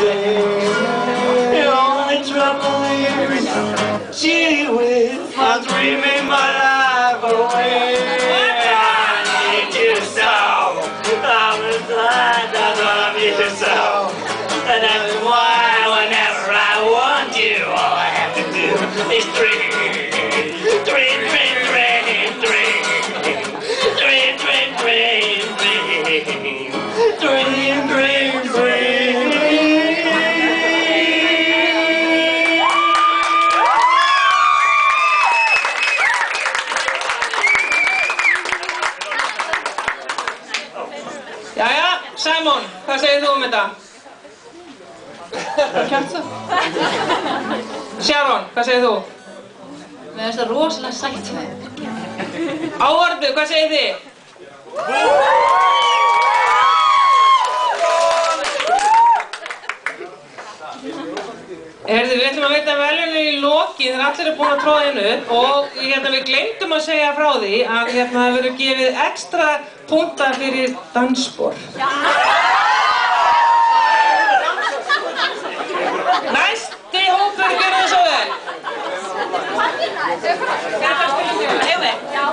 say. The only trouble is she with my dreaming my life away. I need you so. I'm glad I love you so. And that's why whenever I want you, all I have to do is dream. Dream, dream, dream, dream. Dream, dream, dream, dream. Dream, dream, dream. Jæja, Simon, hvað segir þú þetta? Kjartu? Sharon, hvað segir þú? Mér finnst það rosalega sætt. Áhorfendur, hvað segir þið? Heyrðu, við ætlum að veita verðlaunir í lokin þegar allir eru búin að tróða inn upp og við gleymdum að segja frá því að það verður gefið ekstra punkta fyrir dansspor. Næsti hópur, gjörðu það svo vel! Eigum við? Já.